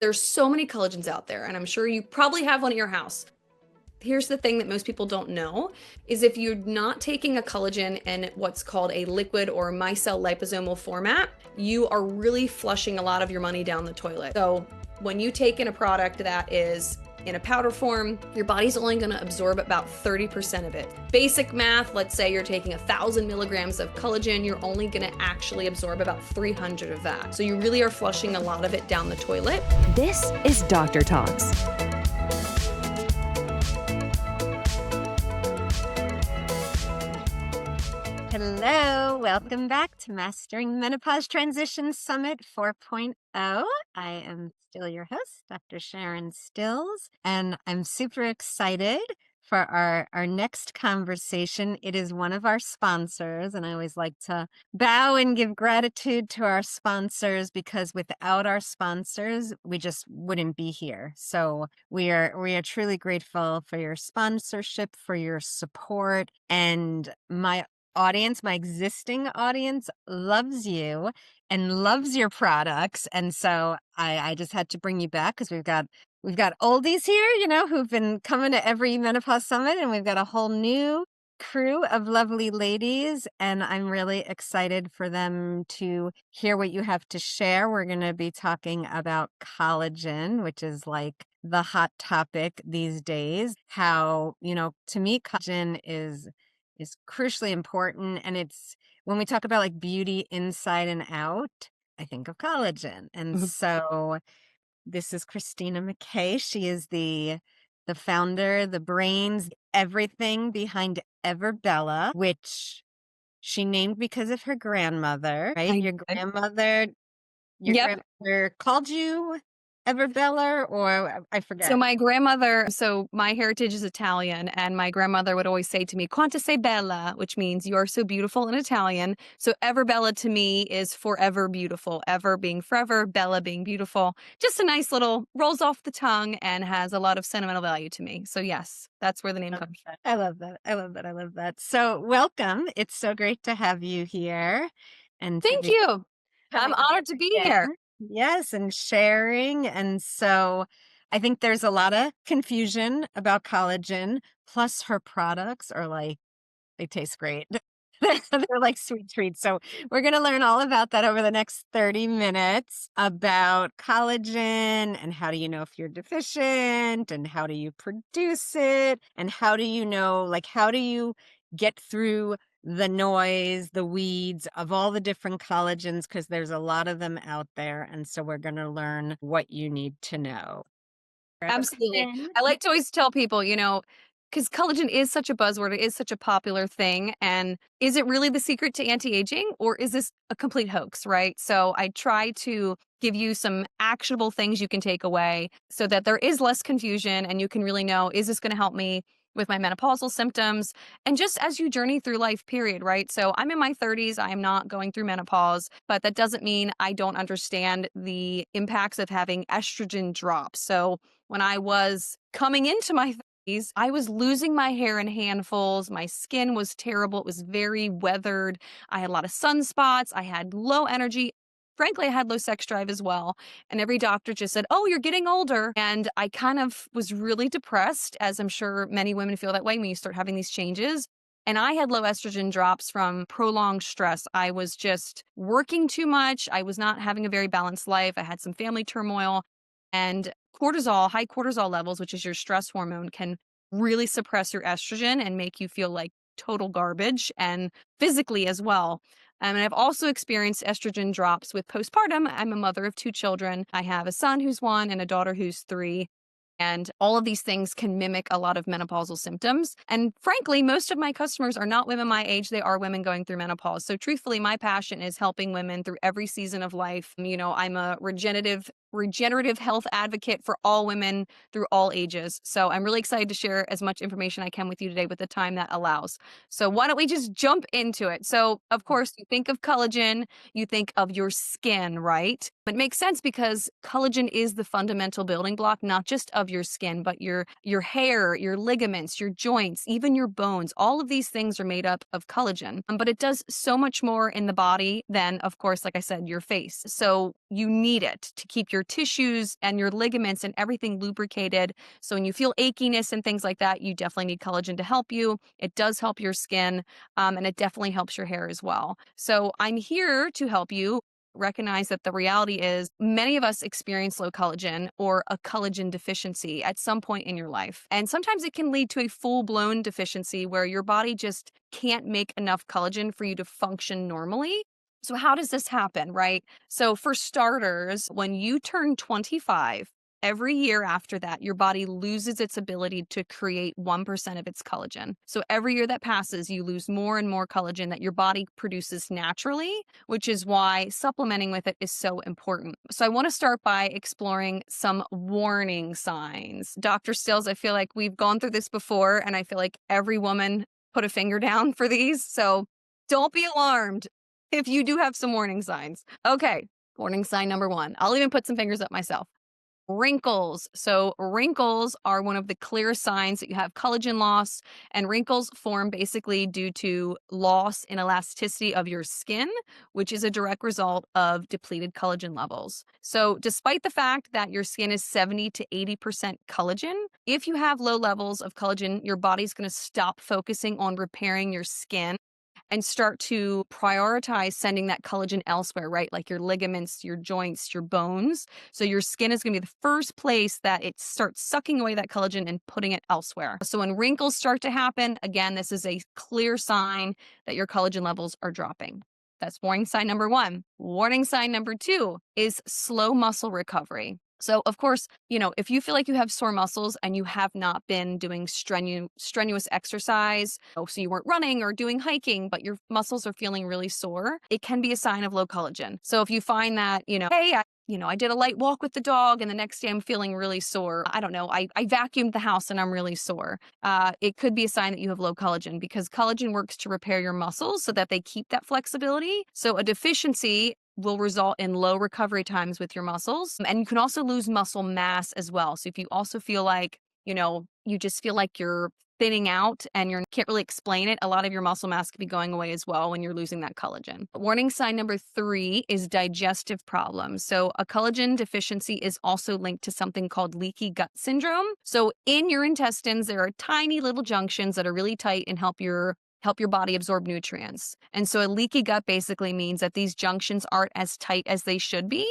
There's so many collagens out there, and I'm sure you probably have one at your house. Here's the thing that most people don't know is if you're not taking a collagen in what's called a liquid or micelle liposomal format, you are really flushing a lot of your money down the toilet. So when you take in a product that is in a powder form, your body's only going to absorb about 30% of it. Basic math, let's say you're taking 1,000 milligrams of collagen, you're only going to actually absorb about 300 of that. So you really are flushing a lot of it down the toilet. This is Dr. Talks. Hello, welcome back to Mastering Menopause Transition Summit 4.0. I am still your host, Dr. Sharon Stills, and I'm super excited for our next conversation. It is one of our sponsors, and I always like to bow and give gratitude to our sponsors because without our sponsors, we just wouldn't be here. So we are truly grateful for your sponsorship, for your support, and my existing audience loves you and loves your products. And so I just had to bring you back because we've got oldies here, who've been coming to every menopause summit, and we've got a whole new crew of lovely ladies, and I'm really excited for them to hear what you have to share. We're going to be talking about collagen, which is like the hot topic these days. How, to me, collagen is crucially important. And it's when we talk about like beauty inside and out, I think of collagen. And so this is Cristina McKay. She is the founder, the brains, everything behind EVERBELLA, which she named because of her grandmother, right? Your grandmother called you EVERBELLA, or I forget. So my heritage is Italian, and my grandmother would always say to me, "Quanta sei bella," which means you are so beautiful in Italian. So EVERBELLA to me is forever beautiful, ever being forever, bella being beautiful. Just a nice little rolls off the tongue and has a lot of sentimental value to me. So yes, that's where the name comes from. I love that. So welcome. It's so great to have you here. And Thank you. I'm honored to be here. Yes, and sharing. And so I think there's a lot of confusion about collagen, plus her products are like, they taste great. They're like sweet treats. So we're going to learn all about that over the next 30 minutes about collagen and how do you know if you're deficient and how do you produce it and how do you know, like, how do you get through the noise, the weeds of all the different collagens, because there's a lot of them out there. And so we're going to learn what you need to know. Absolutely. I like to always tell people, because collagen is such a buzzword, it is such a popular thing. And is it really the secret to anti-aging, or is this a complete hoax, right? So I try to give you some actionable things you can take away so that there is less confusion and you can really know, is this going to help me with my menopausal symptoms? And just as you journey through life, period, right? So I'm in my 30s, I'm not going through menopause, but that doesn't mean I don't understand the impacts of having estrogen drops. So when I was coming into my 30s, I was losing my hair in handfuls. My skin was terrible. It was very weathered. I had a lot of sunspots. I had low energy. Frankly, I had low sex drive as well. And every doctor just said, "Oh, you're getting older." And I kind of was really depressed, as I'm sure many women feel that way when you start having these changes. And I had low estrogen drops from prolonged stress. I was just working too much. I was not having a very balanced life. I had some family turmoil. And cortisol, high cortisol levels, which is your stress hormone, can really suppress your estrogen and make you feel like total garbage, and physically as well. And I've also experienced estrogen drops with postpartum. I'm a mother of 2 children. I have a son who's 1 and a daughter who's 3. And all of these things can mimic a lot of menopausal symptoms. And frankly, most of my customers are not women my age. They are women going through menopause. So truthfully, my passion is helping women through every season of life. I'm a regenerative health advocate for all women through all ages. So I'm really excited to share as much information I can with you today with the time that allows. So why don't we just jump into it? So of course, you think of collagen, you think of your skin, right? It makes sense because collagen is the fundamental building block, not just of your skin, but your hair, your ligaments, your joints, even your bones. All of these things are made up of collagen, but it does so much more in the body than, of course, like I said, your face. So you need it to keep your tissues and your ligaments and everything lubricated. So when you feel achiness and things like that, you definitely need collagen to help you. It does help your skin, and it definitely helps your hair as well. So I'm here to help you recognize that the reality is many of us experience low collagen or a collagen deficiency at some point in your life. And sometimes it can lead to a full-blown deficiency where your body just can't make enough collagen for you to function normally. So how does this happen, right? So for starters, when you turn 25, every year after that, your body loses its ability to create 1% of its collagen. So every year that passes, you lose more and more collagen that your body produces naturally, which is why supplementing with it is so important. So I want to start by exploring some warning signs. Dr. Stills, I feel like we've gone through this before, and I feel like every woman put a finger down for these. So don't be alarmed if you do have some warning signs. Okay, warning sign number one. I'll even put some fingers up myself. Wrinkles. So wrinkles are one of the clear signs that you have collagen loss, and wrinkles form basically due to loss in elasticity of your skin, which is a direct result of depleted collagen levels. So despite the fact that your skin is 70 to 80% collagen, if you have low levels of collagen, your body's going to stop focusing on repairing your skin and start to prioritize sending that collagen elsewhere, right? Like your ligaments, your joints, your bones. So your skin is going to be the first place that it starts sucking away that collagen and putting it elsewhere. So when wrinkles start to happen, again, this is a clear sign that your collagen levels are dropping. That's warning sign number one. Warning sign number two is slow muscle recovery. So, of course, if you feel like you have sore muscles and you have not been doing strenuous exercise, so you weren't running or doing hiking, but your muscles are feeling really sore, it can be a sign of low collagen. So if you find that, hey, I did a light walk with the dog and the next day I'm feeling really sore. I don't know. I vacuumed the house and I'm really sore. It could be a sign that you have low collagen because collagen works to repair your muscles so that they keep that flexibility. So a deficiency will result in low recovery times with your muscles. And you can also lose muscle mass as well. So if you also feel like, you just feel like you're thinning out and you can't really explain it, a lot of your muscle mass could be going away as well when you're losing that collagen. Warning sign number three is digestive problems. So a collagen deficiency is also linked to something called leaky gut syndrome. So in your intestines, there are tiny little junctions that are really tight and help your body absorb nutrients. And so a leaky gut basically means that these junctions aren't as tight as they should be.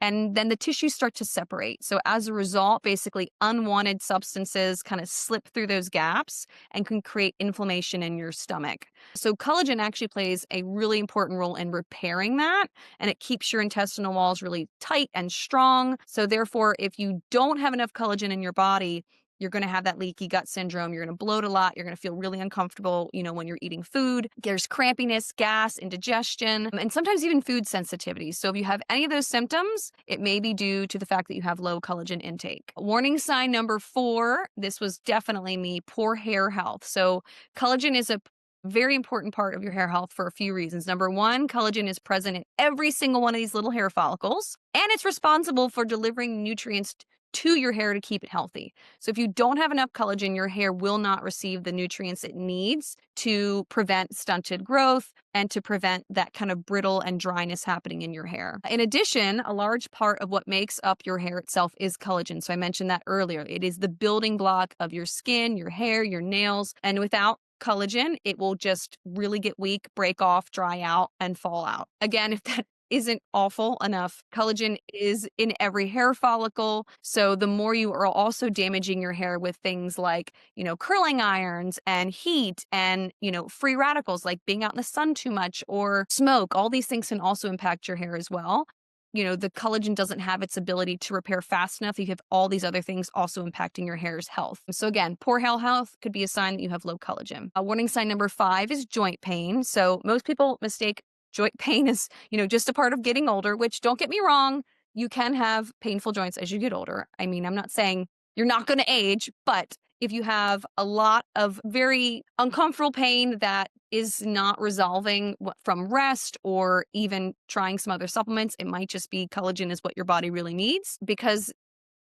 And then the tissues start to separate. So as a result, basically unwanted substances kind of slip through those gaps and can create inflammation in your stomach. So collagen actually plays a really important role in repairing that, and it keeps your intestinal walls really tight and strong. So therefore, if you don't have enough collagen in your body, you're going to have that leaky gut syndrome. You're going to bloat a lot. You're going to feel really uncomfortable, when you're eating food. There's crampiness, gas, indigestion, and sometimes even food sensitivity. So if you have any of those symptoms, it may be due to the fact that you have low collagen intake. Warning sign number four, this was definitely me, poor hair health. So collagen is a very important part of your hair health for a few reasons. Number one, collagen is present in every single one of these little hair follicles, and it's responsible for delivering nutrients to your hair to keep it healthy. So if you don't have enough collagen, your hair will not receive the nutrients it needs to prevent stunted growth and to prevent that kind of brittle and dryness happening in your hair. In addition, a large part of what makes up your hair itself is collagen. So I mentioned that earlier. It is the building block of your skin, your hair, your nails, and without collagen, it will just really get weak, break off, dry out, and fall out. Again, if that isn't awful enough, collagen is in every hair follicle. So the more you are also damaging your hair with things like, curling irons and heat and, free radicals like being out in the sun too much or smoke, all these things can also impact your hair as well. The collagen doesn't have its ability to repair fast enough. You have all these other ththings also impacting your hair's health. So again, poor hair health could be a sign that you have low collagen. Warning sign number five is joint pain. So most people mistake joint pain is, just a part of getting older, which don't get me wrong, you can have painful joints as you get older. I mean, I'm not saying you're not going to age, but if you have a lot of very uncomfortable pain that is not resolving from rest or even trying some other supplements, it might just be collagen is what your body really needs because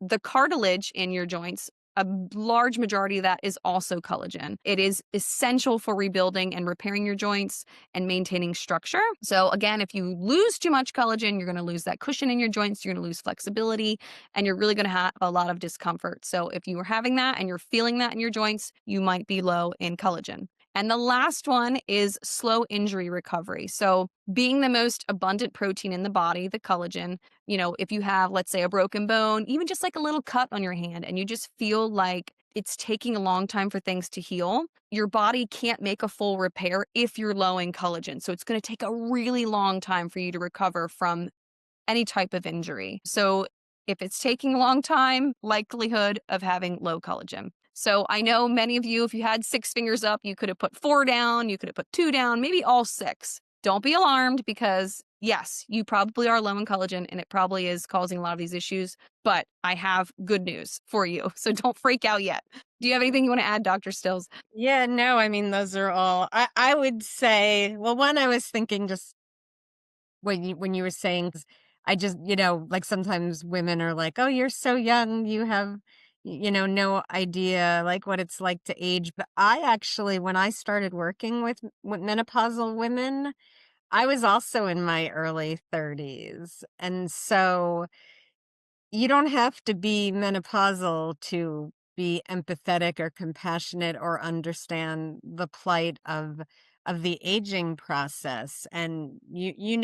the cartilage in your joints a large majority of that is also collagen. It is essential for rebuilding and repairing your joints and maintaining structure. So, again, if you lose too much collagen, you're going to lose that cushion in your joints, you're going to lose flexibility, and you're really going to have a lot of discomfort. So, if you are having that and you're feeling that in your joints, you might be low in collagen. And the last one is slow injury recovery. So, being the most abundant protein in the body, the collagen, if you have, let's say, a broken bone, even just like a little cut on your hand, and you just feel like it's taking a long time for things to heal, your body can't make a full repair if you're low in collagen. So, it's going to take a really long time for you to recover from any type of injury. So, if it's taking a long time, likelihood of having low collagen. So I know many of you, if you had 6 fingers up, you could have put 4 down, you could have put 2 down, maybe all 6. Don't be alarmed because yes, you probably are low in collagen and it probably is causing a lot of these issues, but I have good news for you. So don't freak out yet. Do you have anything you want to add, Dr. Stills? Yeah, no, I mean, those are all, I would say, well, one, I was thinking just when you were saying, 'cause I just, like sometimes women are like, oh, you're so young, you have, no idea like what it's like to age. But I actually, when I started working with menopausal women, I was also in my early 30s. And so you don't have to be menopausal to be empathetic or compassionate or understand the plight of the aging process. And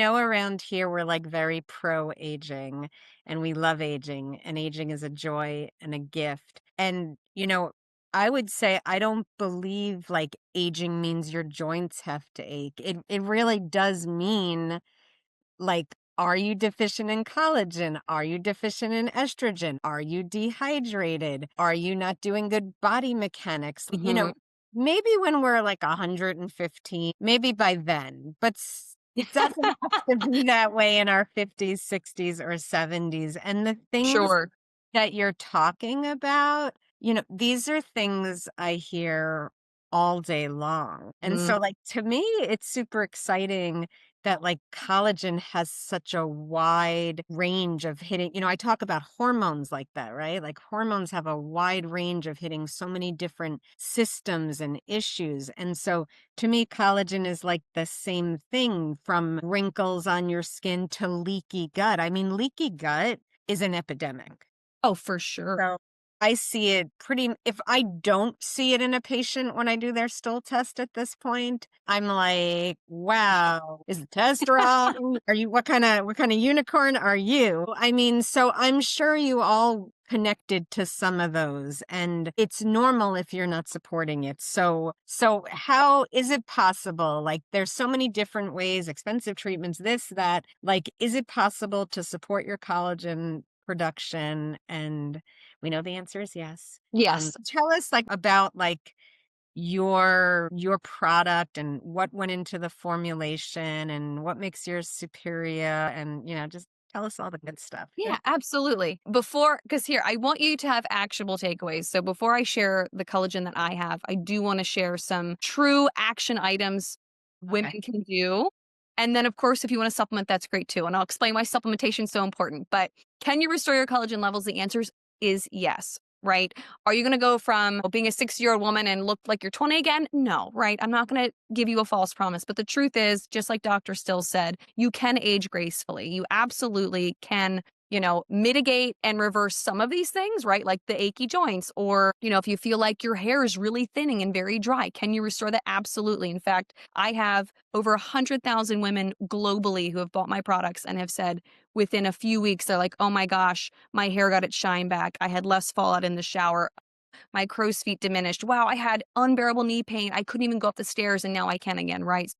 around here we're like very pro aging, and we love aging, and aging is a joy and a gift. And I would say I don't believe like aging means your joints have to ache. It really does mean, like, are you deficient in collagen? Are you deficient in estrogen? Are you dehydrated? Are you not doing good body mechanics? Mhm. Maybe when we're like 115, maybe by then, but it doesn't have to be that way in our 50s, 60s, or 70s. And the things Sure. that you're talking about, these are things I hear all day long. And Mm. so, like, to me, it's super exciting that like collagen has such a wide range of hitting. I talk about hormones like that, right? Like hormones have a wide range of hitting so many different systems and issues. And so to me, collagen is like the same thing, from wrinkles on your skin to leaky gut. I mean, leaky gut is an epidemic. Oh, for sure. So I see it if I don't see it in a patient when I do their stool test at this point, I'm like, wow, is the test wrong? Are you, what kind of unicorn are you? I mean, so I'm sure you all connected to some of those, and it's normal if you're not supporting it. So how is it possible? Like, there's so many different ways, expensive treatments, this, that, like, is it possible to support your collagen production? And we know the answer is yes. Yes. Tell us like about like your product and what went into the formulation and what makes yours superior, and just tell us all the good stuff. Yeah, absolutely. Because here, I want you to have actionable takeaways. So before I share the collagen that I have, I do want to share some true action items women Okay. can do. And then, of course, if you want to supplement, that's great too. And I'll explain why supplementation is so important. But can you restore your collagen levels? The answer is yes. Right? Are you going to go from being a 60-year-old woman and look like you're 20 again? No, right? I'm not going to give you a false promise. But the truth is, just like Dr. Still said, you can age gracefully. You absolutely can mitigate and reverse some of these things, right? Like the achy joints, or, if you feel like your hair is really thinning and very dry, can you restore that? Absolutely. In fact, I have over 100,000 women globally who have bought my products and have said within a few weeks, they're like, oh my gosh, my hair got its shine back. I had less fallout in the shower. My crow's feet diminished. Wow, I had unbearable knee pain. I couldn't even go up the stairs and now I can again, right?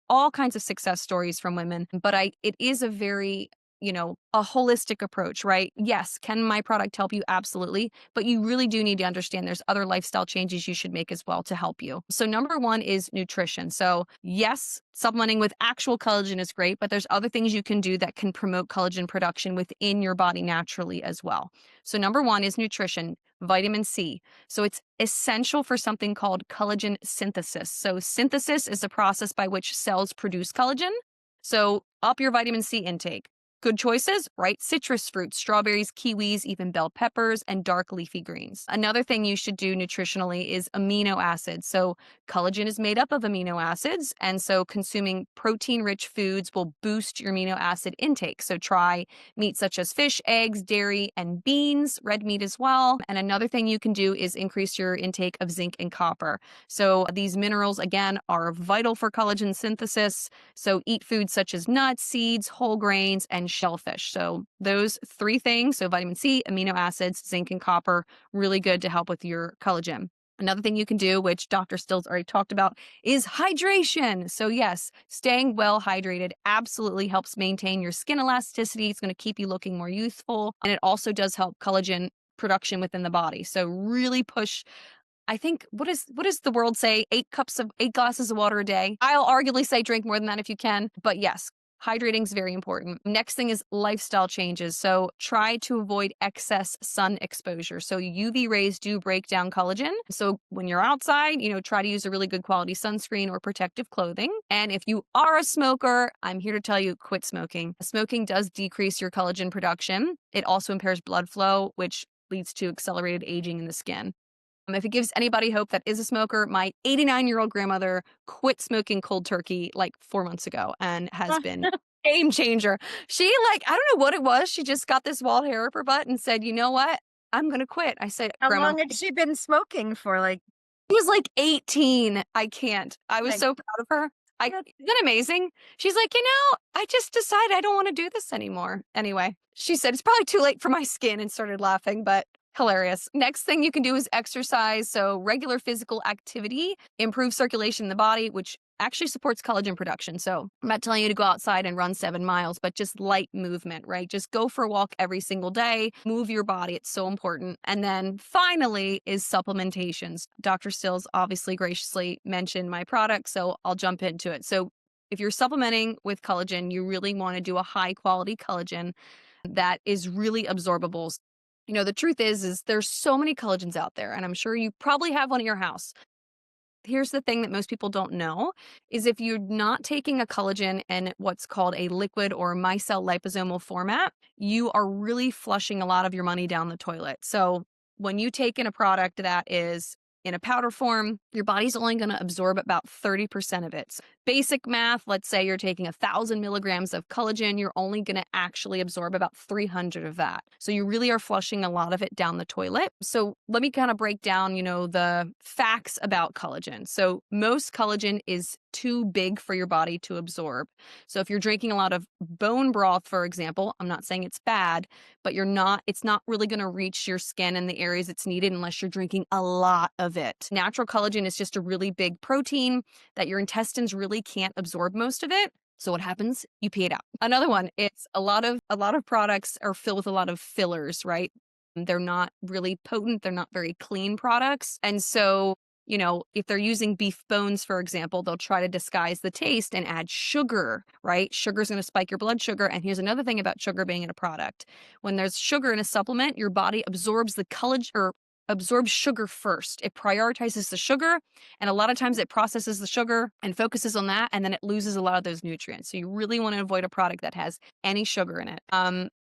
All kinds of success stories from women, but it is a very, a holistic approach, right? Yes, can my product help you? Absolutely. But you really do need to understand there's other lifestyle changes you should make as well to help you. So number one is nutrition. So yes, supplementing with actual collagen is great, but there's other things you can do that can promote collagen production within your body naturally as well. So number one is nutrition, vitamin C. So it's essential for something called collagen synthesis. So synthesis is the process by which cells produce collagen. So up your vitamin C intake. Good choices, right? Citrus fruits, strawberries, kiwis, even bell peppers, and dark leafy greens. Another thing you should do nutritionally is amino acids. So, collagen is made up of amino acids, and so consuming protein rich foods will boost your amino acid intake. So, try meats such as fish, eggs, dairy, and beans, red meat as well. And another thing you can do is increase your intake of zinc and copper. So, these minerals, again, are vital for collagen synthesis. So, eat foods such as nuts, seeds, whole grains, and shellfish. So those three things, so vitamin C, amino acids, zinc, and copper, really good to help with your collagen. Another thing you can do, which Dr. Stills already talked about, is hydration. So yes, staying well hydrated absolutely helps maintain your skin elasticity. It's going to keep you looking more youthful. And it also does help collagen production within the body. So really push. I think what does the world say? 8 glasses of water a day. I'll arguably say drink more than that if you can. But yes, hydrating is very important. Next thing is lifestyle changes. So try to avoid excess sun exposure. So UV rays do break down collagen. So when you're outside, try to use a really good quality sunscreen or protective clothing. And if you are a smoker, I'm here to tell you, quit smoking. Smoking does decrease your collagen production. It also impairs blood flow, which leads to accelerated aging in the skin. If it gives anybody hope that is a smoker, my 89-year-old grandmother quit smoking cold turkey like 4 months ago and has been game changer. She I don't know what it was. She just got this wild hair up her butt and said, you know what? I'm going to quit. I said, How Grandma, long had she been smoking for? she was like 18. I can't. I was Like, so proud of her. That's Isn't that amazing? She's like, I just decided I don't want to do this anymore. Anyway, she said, it's probably too late for my skin and started laughing, but hilarious. Next thing you can do is exercise. So regular physical activity improves circulation in the body, which actually supports collagen production. So I'm not telling you to go outside and run 7 miles, but just light movement, right? Just go for a walk every single day, move your body. It's so important. And then finally is supplementations. Dr. Stills obviously graciously mentioned my product, so I'll jump into it. So if you're supplementing with collagen, you really want to do a high quality collagen that is really absorbable. The truth is there's so many collagens out there, and I'm sure you probably have one at your house. Here's the thing that most people don't know is if you're not taking a collagen in what's called a liquid or micelle liposomal format, you are really flushing a lot of your money down the toilet. So when you take in a product that is in a powder form, your body's only going to absorb about 30% of it. So basic math, let's say you're taking 1,000 milligrams of collagen, you're only going to actually absorb about 300 of that. So you really are flushing a lot of it down the toilet. So let me kind of break down, the facts about collagen. So most collagen is too big for your body to absorb. So if you're drinking a lot of bone broth, for example, I'm not saying it's bad, but it's not really going to reach your skin in the areas it's needed unless you're drinking a lot of it. Natural collagen is just a really big protein that your intestines really can't absorb most of it. So what happens? You pee it out. Another one, it's a lot of products are filled with a lot of fillers, right? They're not really potent, they're not very clean products. And so if they're using beef bones, for example, they'll try to disguise the taste and add sugar, right? Sugar is going to spike your blood sugar. And here's another thing about sugar being in a product. When there's sugar in a supplement, your body absorbs the collagen or absorbs sugar first. It prioritizes the sugar, and a lot of times it processes the sugar and focuses on that, and then it loses a lot of those nutrients. So you really want to avoid a product that has any sugar in it.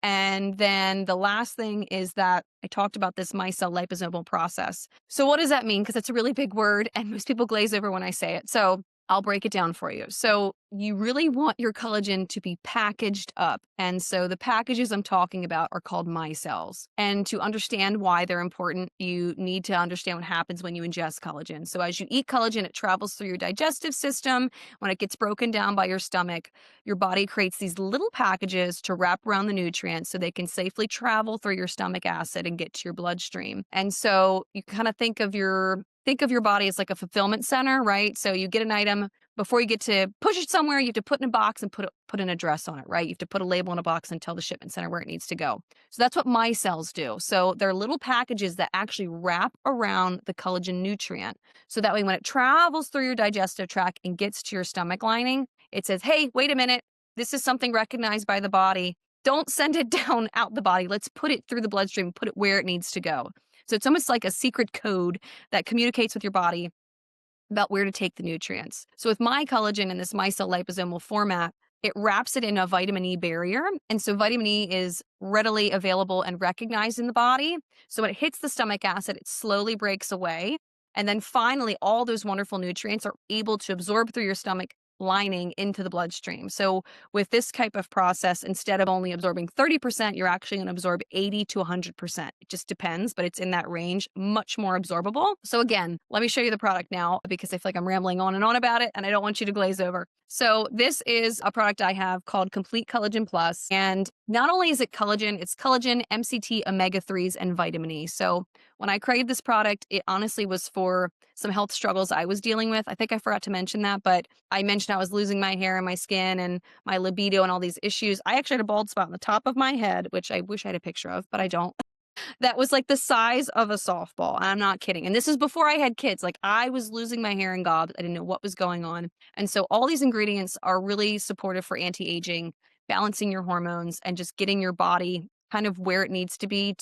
And then the last thing is that I talked about this micelle liposomal process. So what does that mean? Because it's a really big word, and most people glaze over when I say it. So I'll break it down for you. So you really want your collagen to be packaged up. And so the packages I'm talking about are called micelles. And to understand why they're important, you need to understand what happens when you ingest collagen. So as you eat collagen, it travels through your digestive system. When it gets broken down by your stomach, your body creates these little packages to wrap around the nutrients so they can safely travel through your stomach acid and get to your bloodstream. And so you kind of think of your body as like a fulfillment center, right? So you get an item. Before you get to push it somewhere, you have to put in a box and put an address on it, right? You have to put a label in a box and tell the shipment center where it needs to go. So that's what micelles do. So they're little packages that actually wrap around the collagen nutrient. So that way when it travels through your digestive tract and gets to your stomach lining, it says, hey, wait a minute, this is something recognized by the body. Don't send it down out the body. Let's put it through the bloodstream, put it where it needs to go. So it's almost like a secret code that communicates with your body about where to take the nutrients. So with my collagen in this micelle liposomal format, it wraps it in a vitamin E barrier. And so vitamin E is readily available and recognized in the body. So when it hits the stomach acid, it slowly breaks away. And then finally, all those wonderful nutrients are able to absorb through your stomach lining into the bloodstream. So with this type of process, instead of only absorbing 30%, you're actually going to absorb 80 to 100%. It just depends, but it's in that range, much more absorbable. So again, let me show you the product now because I feel like I'm rambling on and on about it and I don't want you to glaze over. So this is a product I have called Complete Collagen Plus. And not only is it collagen, it's collagen, MCT, omega-3s, and vitamin E. So when I created this product, it honestly was for some health struggles I was dealing with. I think I forgot to mention that, but I mentioned I was losing my hair and my skin and my libido and all these issues. I actually had a bald spot on the top of my head, which I wish I had a picture of, but I don't. That was like the size of a softball. I'm not kidding. And this is before I had kids. Like I was losing my hair in gobs. I didn't know what was going on. And so all these ingredients are really supportive for anti-aging, balancing your hormones and just getting your body kind of where it needs to be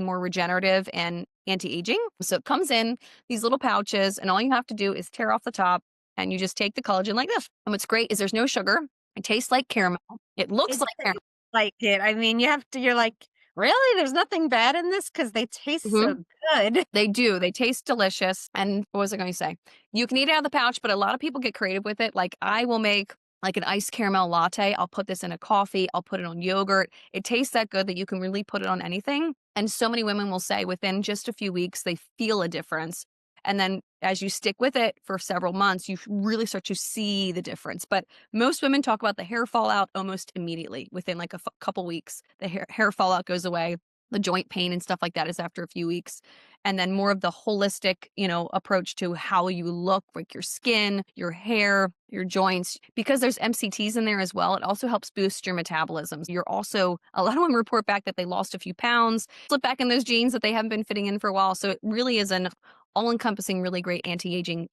more regenerative and anti-aging. So it comes in these little pouches and all you have to do is tear off the top and you just take the collagen like this. And what's great is there's no sugar. It tastes like caramel. It looks It like doesn't caramel. look like it. I mean, you're like, really? There's nothing bad in this? Because they taste so good. They do. They taste delicious. And what was I going to say? You can eat it out of the pouch, but a lot of people get creative with it. Like I will make like an iced caramel latte. I'll put this in a coffee. I'll put it on yogurt. It tastes that good that you can really put it on anything. And so many women will say within just a few weeks, they feel a difference. And then as you stick with it for several months, you really start to see the difference. But most women talk about the hair fallout almost immediately within like a couple weeks. The hair fallout goes away. The joint pain and stuff like that is after a few weeks. And then more of the holistic, approach to how you look, like your skin, your hair, your joints, because there's MCTs in there as well. It also helps boost your metabolism. You're also, a lot of women report back that they lost a few pounds, slip back in those jeans that they haven't been fitting in for a while. So it really is an all encompassing, really great anti aging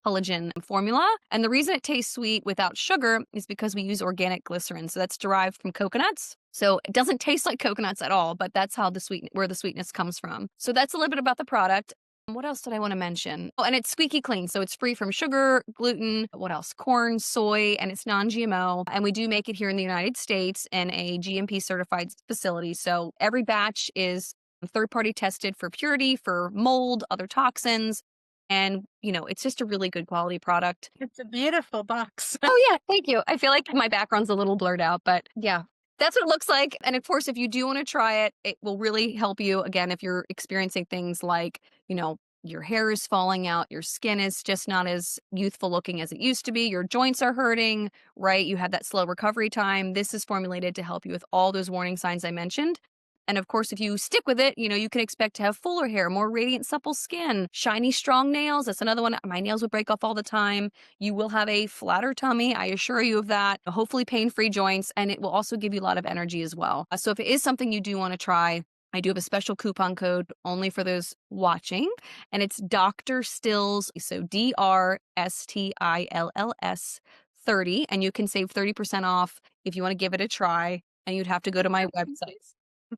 collagen formula. And the reason it tastes sweet without sugar is because we use organic glycerin. So that's derived from coconuts. So it doesn't taste like coconuts at all, but that's how where the sweetness comes from. So that's a little bit about the product. What else did I want to mention? Oh, and it's squeaky clean. So it's free from sugar, gluten, what else? Corn, soy, and it's non-GMO. And we do make it here in the United States in a GMP certified facility. So every batch is third party tested for purity, for mold, other toxins. And, it's just a really good quality product. It's a beautiful box. Oh, yeah. Thank you. I feel like my background's a little blurred out, but yeah, that's what it looks like. And of course, if you do want to try it, it will really help you. Again, if you're experiencing things like, your hair is falling out, your skin is just not as youthful looking as it used to be, your joints are hurting, right? You have that slow recovery time. This is formulated to help you with all those warning signs I mentioned. And of course, if you stick with it, you can expect to have fuller hair, more radiant, supple skin, shiny, strong nails. That's another one. My nails would break off all the time. You will have a flatter tummy. I assure you of that. Hopefully pain-free joints. And it will also give you a lot of energy as well. So if it is something you do want to try, I do have a special coupon code only for those watching. And it's Dr. Stills. So DrStills 30. And you can save 30% off if you want to give it a try. And you'd have to go to my website.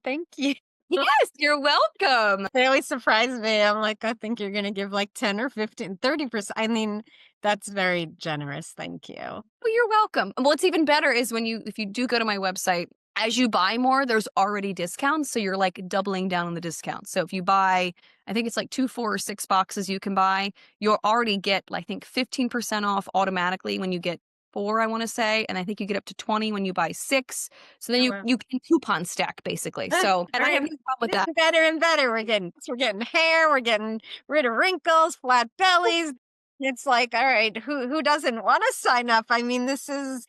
Thank you. Yes, you're welcome. They always surprise me. I'm like, I think you're going to give like 10 or 15, 30%. I mean, that's very generous. Thank you. Well, you're welcome. And what's even better is if you do go to my website, as you buy more, there's already discounts. So you're like doubling down on the discount. So if you buy, I think it's like 2, 4, or 6 boxes you can buy, you'll already get, I think, 15% off automatically when you get 4, I want to say. And I think you get up to 20 when you buy 6. So then Oh, you, wow. you can coupon stack basically. So, and I have no problem with that. Better and better. We're getting hair. We're getting rid of wrinkles, flat bellies. It's like, all right, who doesn't want to sign up? I mean, this is,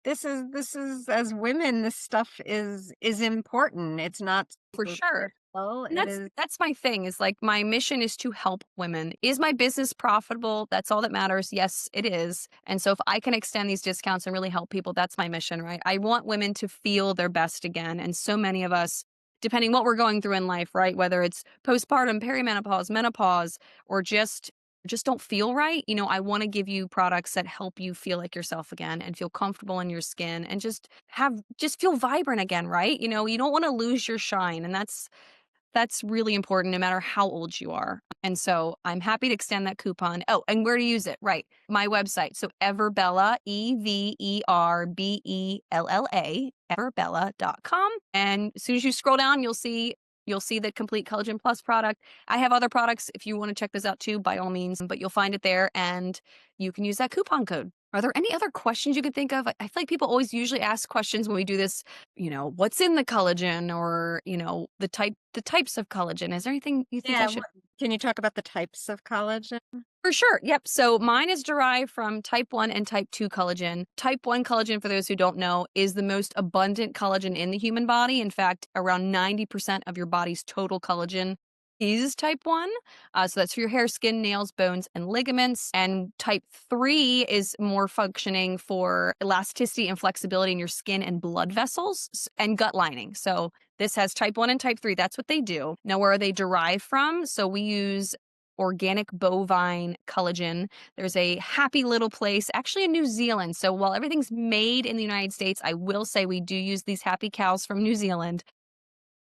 this is as women, this stuff is important. It's not For sure. superficial. And It is. that's my thing is like my mission is to help women. Is my business profitable? That's all that matters. Yes, it is. And so if I can extend these discounts and really help people, that's my mission, right? I want women to feel their best again. And so many of us, depending what we're going through in life, right? Whether it's postpartum, perimenopause, menopause, or just don't feel right. I want to give you products that help you feel like yourself again and feel comfortable in your skin and just feel vibrant again, right? You don't want to lose your shine. And That's really important no matter how old you are. And so I'm happy to extend that coupon. Oh, and where to use it, right? My website. So EVERBELLA, EVERBELLA, everbella.com. And as soon as you scroll down, you'll see the complete Collagen Plus product. I have other products if you want to check those out too, by all means, but you'll find it there and you can use that coupon code. Are there any other questions you could think of? I feel like people always usually ask questions when we do this, what's in the collagen or, the types of collagen. Is there anything you think I Yeah. should? Can you talk about the types of collagen? For sure. Yep. So mine is derived from type 1 and type 2 collagen. Type 1 collagen, for those who don't know, is the most abundant collagen in the human body. In fact, around 90% of your body's total collagen is type 1. So that's for your hair, skin, nails, bones, and ligaments. And type 3 is more functioning for elasticity and flexibility in your skin and blood vessels and gut lining. So this has type 1 and type 3. That's what they do. Now, where are they derived from? So we use organic bovine collagen. There's a happy little place actually in New Zealand. So while everything's made in the United States, I will say we do use these happy cows from New Zealand.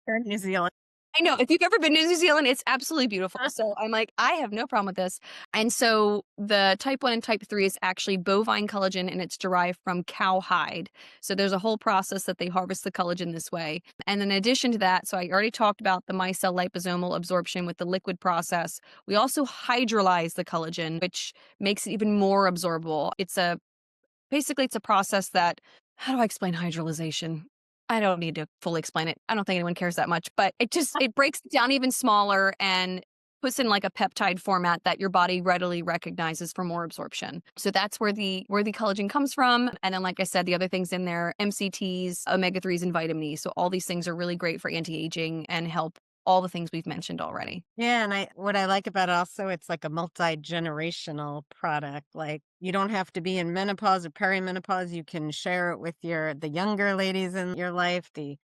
Or New Zealand. I know if you've ever been to New Zealand, it's absolutely beautiful. So I'm like, I have no problem with this. And so the type 1 and type 3 is actually bovine collagen and it's derived from cow hide. So there's a whole process that they harvest the collagen this way. And in addition to that, so I already talked about the micelle liposomal absorption with the liquid process. We also hydrolyze the collagen, which makes it even more absorbable. Basically, it's a process that, how do I explain hydrolyzation? I don't need to fully explain it. I don't think anyone cares that much, but it breaks it down even smaller and puts in like a peptide format that your body readily recognizes for more absorption. So that's where the collagen comes from. And then, like I said, the other things in there, MCTs, omega-3s, and vitamin E. So all these things are really great for anti-aging and help all the things we've mentioned already. Yeah, and what I like about it also, it's like a multi-generational product. Like you don't have to be in menopause or perimenopause. You can share it with the younger ladies in your life, the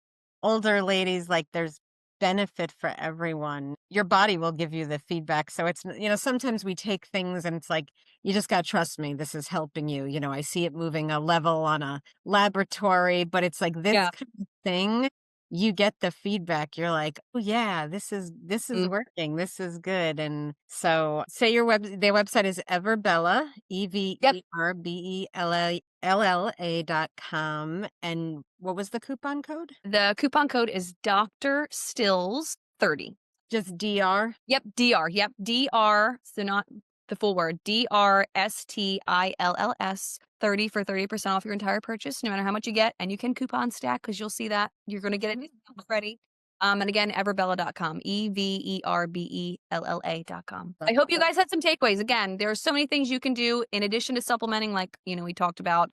older ladies. Like there's benefit for everyone. Your body will give you the feedback. So it's, sometimes we take things and it's like, you just got to trust me. This is helping you. I see it moving a level on a laboratory, but it's like this Yeah. kind of thing, you get the feedback. You're like, oh yeah, this is Mm. working. This is good. And so say their website is EVERBELLA, Yep. EVERBELLA.com. And what was the coupon code? The coupon code is Dr. Stills 30. Just DR. Yep, DR. Yep, DR. So not the full word. DRSTILLS 30 for 30% off your entire purchase, no matter how much you get. And you can coupon stack because you'll see that you're going to get it already. And again, everbella.com, EVERBELLA.com. I hope you guys had some takeaways. Again, there are so many things you can do in addition to supplementing, like, we talked about,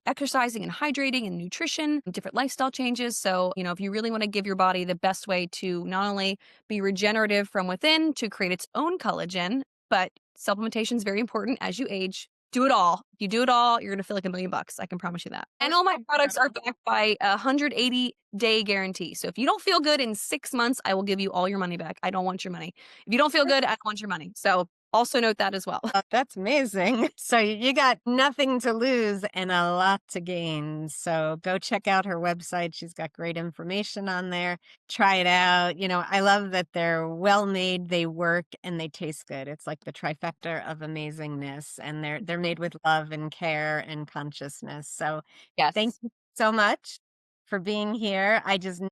exercising and hydrating and nutrition, and different lifestyle changes. So, if you really want to give your body the best way to not only be regenerative from within to create its own collagen, but supplementation is very important as you age. Do it all. If you do it all, you're going to feel like $1,000,000. I can promise you that. And all my products are backed by a 180-day guarantee. So if you don't feel good in 6 months, I will give you all your money back. I don't want your money. If you don't feel good, I don't want your money. So also note that as well. That's amazing. So you got nothing to lose and a lot to gain. So go check out her website. She's got great information on there. Try it out. I love that they're well made, they work, and they taste good. It's like the trifecta of amazingness, and they're made with love and care and consciousness. So thank Yes. you so much for being here. I just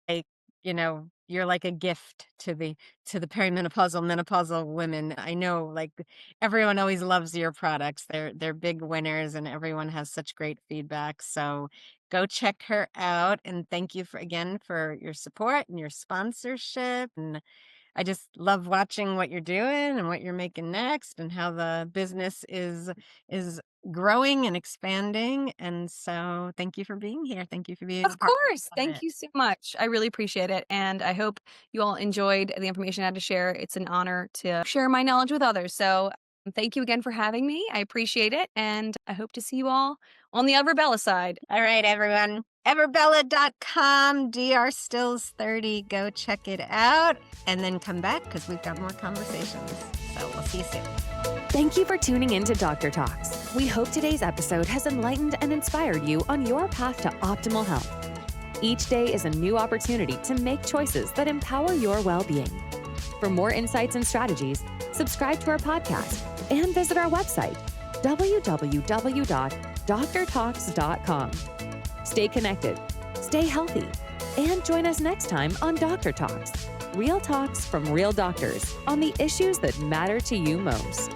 like, you're like a gift to the perimenopausal, menopausal women. I know, like, everyone always loves your products. They're big winners, and everyone has such great feedback. So go check her out, and thank you again for your support and your sponsorship. And I just love watching what you're doing and what you're making next, and how the business is growing and expanding. And so thank you for being here. Thank you for being a Of part course. of Thank it. you so much. I really appreciate it. And I hope you all enjoyed the information I had to share. It's an honor to share my knowledge with others. So thank you again for having me. I appreciate it. And I hope to see you all on the EVERBELLA side. All right, everyone. Everbella.com, DR Stills 30. Go check it out and then come back because we've got more conversations. So we'll see you soon. Thank you for tuning in to Dr. Talks. We hope today's episode has enlightened and inspired you on your path to optimal health. Each day is a new opportunity to make choices that empower your well-being. For more insights and strategies, subscribe to our podcast and visit our website, www.drtalks.com. Stay connected, stay healthy, and join us next time on Dr. Talks. Real talks from real doctors on the issues that matter to you most.